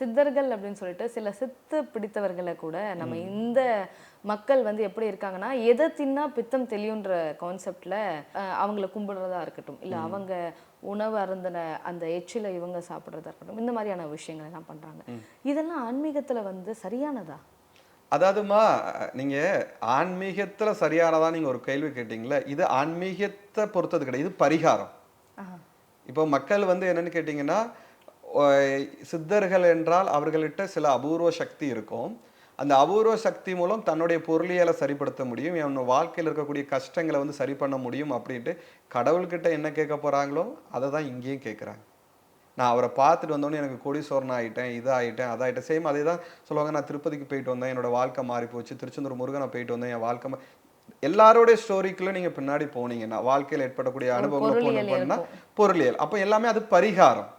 சித்தர்கள் அப்படின்னு சொல்லிட்டு சில சித்து பிடித்தவர்களை கூட நம்ம இந்த மக்கள் வந்து எப்படி இருக்காங்கன்னா, எதை தின்னா பித்தம் தெளியுன்ற கான்செப்ட்ல அவங்கள கும்பிடுறதா இருக்கட்டும், இல்ல அவங்க உணவு அருந்தின அந்த எச்சில இவங்க சாப்பிட்றதா இருக்கட்டும், இந்த மாதிரியான விஷயங்கள் எல்லாம் பண்றாங்க. இதெல்லாம் ஆன்மீகத்துல வந்து சரியானதா? அதாவதுமா, நீங்க ஆன்மீகத்துல சரியானதா நீங்க ஒரு கேள்வி கேட்டீங்கல்ல, இது ஆன்மீகத்த பொறுத்தது கிடையாது. இது பரிகாரம். ஆஹா. இப்போ மக்கள் வந்து என்னன்னு கேட்டீங்கன்னா, ஒ சித்தர்கள் என்றால் அவர்கள்ட்ட சில அபூர்வ சக்தி இருக்கும். அந்த அபூர்வ சக்தி மூலம் தன்னுடைய பொருளியல சரிப்படுத்த முடியும். என் வாழ்க்கையில இருக்கக்கூடிய கஷ்டங்கள வந்து சரி பண்ண முடியும் அப்படின்ட்டு கடவுள்கிட்ட என்ன கேட்க போறாங்களோ, அத தான் இங்கேயும் கேட்கறாங்க. நான் அவர பார்த்துட்டு வந்தோனே எனக்கு கோடீஸ்வரன் ஆயிட்டேன், இது ஆயிட்டேன், அது ஆயிட்டேன். சேம் அதே தான் சொல்லுவாங்க. நான் திருப்பதிக்கு போயிட்டு வந்தேன். என்னோட வாழ்க்கை மாறி போச்சு. திருச்செந்தூர் முருகன போயிட்டு வந்தேன். என் வாழ்க்கை எல்லாருடைய ஸ்டோரிக்குள்ள நீங்க பின்னாடி போனீங்கன்னா, வாழ்க்கையில ஏற்படக்கூடிய ஒரு அனுபவங்கள ஒண்ணு பொருளியல் பண்ணா இருக்கும். பொருளியல். அப்ப எல்லாமே அது பரிகாரம்.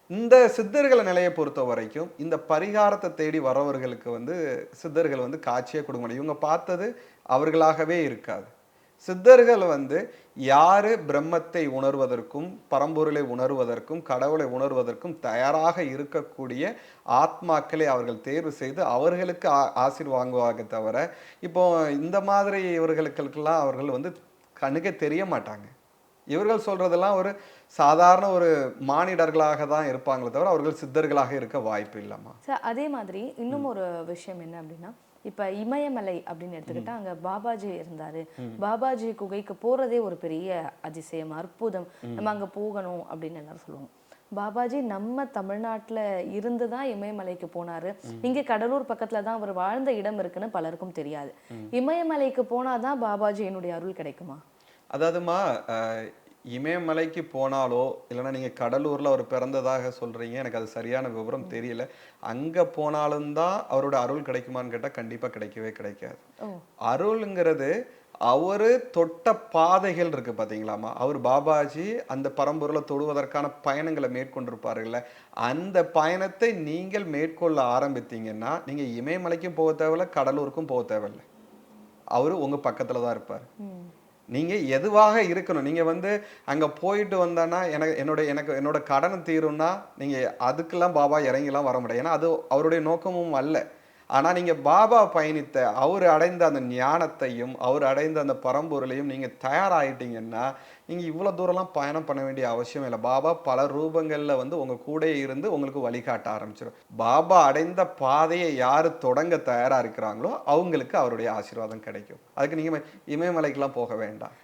இந்த சித்தர்கள நிலைய பொறுத்தவரைக்கும், இந்த பரிகாரத்த தேடி வரவர்களுக்கு வந்து சித்தர்கள் வந்து காட்சியே குடுக்க மாட்டாங்க. இவங்க பார்த்தது அவர்களாகவே இருக்காது. சித்தர்கள் வந்து யாரு பிரம்மத்தை உணர்வதற்கும், பரம்பொருளை உணர்வதற்கும், கடவுளை உணர்வதற்கும் தயாராக இருக்கக்கூடிய ஆத்மாக்களை அவர்கள் தேர்வு செய்து அவர்களுக்கு ஆசீர் வாங்குவாங்க தவிர, இப்போ இந்த மாதிரி இவர்களுக்கெல்லாம் அவர்கள் வந்து கண்ணுக்கே தெரிய மாட்டாங்க. இவர்கள் சொல்றதெல்லாம் ஒரு சாதாரண ஒரு மானிடர்களாக தான் இருப்பாங்களே தவிர, அவர்கள் சித்தர்களாக இருக்க வாய்ப்பு இல்லம்மா. அதே மாதிரி இன்னும் ஒரு விஷயம் என்ன அப்படின்னா, இப்ப இமயமலை அப்படின்னு எடுத்துக்கிட்டா அங்க பாபாஜி இருந்தாரு. பாபாஜி குகைக்கு போறதே ஒரு பெரிய அதிசயம், அற்புதம். நம்ம அங்க போகணும் அப்படின்னு எல்லாரும் சொல்லுவாங்க. பாபாஜி நம்ம தமிழ்நாட்டுல இருந்து தான் இமயமலைக்கு போனாரு. இங்க கடலூர் பக்கத்துல தான் அவர் வாழ்ந்த இடம் இருக்குன்னு பலருக்கும் தெரியாது. இமயமலைக்கு போனாதான் பாபாஜியினுடைய அருள் கிடைக்குமா? அதாவதுமா, அ இமயமலைக்கு போனாலோ, இல்லன்னா நீங்க கடலூர்ல அவர் பிறந்ததாக சொல்றீங்க. எனக்கு அது சரியான விவரம் தெரியல. அங்க போனாலும் தான் அவரோட அருள் கிடைக்குமான்னு கேட்டா, கண்டிப்பா கிடைக்கவே கிடைக்காது. ஓ. அருள்ங்கிறது அவரு தொட்ட பாதைகள் இருக்கு பார்த்தீங்களாம்மா? அவரு பாபாஜி அந்த பரம்பொருள தொடுவதற்கான பயணங்கள மேற்கொண்டிருப்பார்கள்ல, அந்த பயணத்தை நீங்கள் மேற்கொள்ள ஆரம்பித்தீங்கன்னா, நீங்க இமயமலைக்கும் போக தேவையில்ல, கடலூருக்கும் போக தேவையில்ல. அவரு உங்க பக்கத்துல தான் இருப்பாரு. ம். நீங்க எதுவாக இருக்கணும். நீங்க வந்து அங்க போயிட்டு வந்தேன்னா, எனக்கு என்னோட கடன் தீரும்னா, நீங்க அதுக்கெல்லாம் பாபா இறங்கிலாம் வர முடியாது. ஏன்னா, அது அவருடைய நோக்கமும் அல்ல. ஆனா, நீங்க பாபா பயணித்த, அவரு அடைந்த அந்த ஞானத்தையும், அவரு அடைந்த அந்த பரம்பொருளையும் நீங்க தயாராயிட்டீங்கன்னா, நீங்க இவ்வளோ தூரம்லாம் பயணம் பண்ண வேண்டிய அவசியம் இல்ல. பாபா பல ரூபங்கள்ல வந்து உங்க கூடயே இருந்து உங்களுக்கு வழிகாட்ட ஆரம்பிச்சுரும். பாபா அடைந்த பாதையை யாரு தொடங்க தயாரா இருக்கிறாங்களோ, அவங்களுக்கு அவருடைய ஆசீர்வாதம் கிடைக்கும். அதுக்கு நீங்க இமயமலைக்குலாம் போக வேண்டாம்.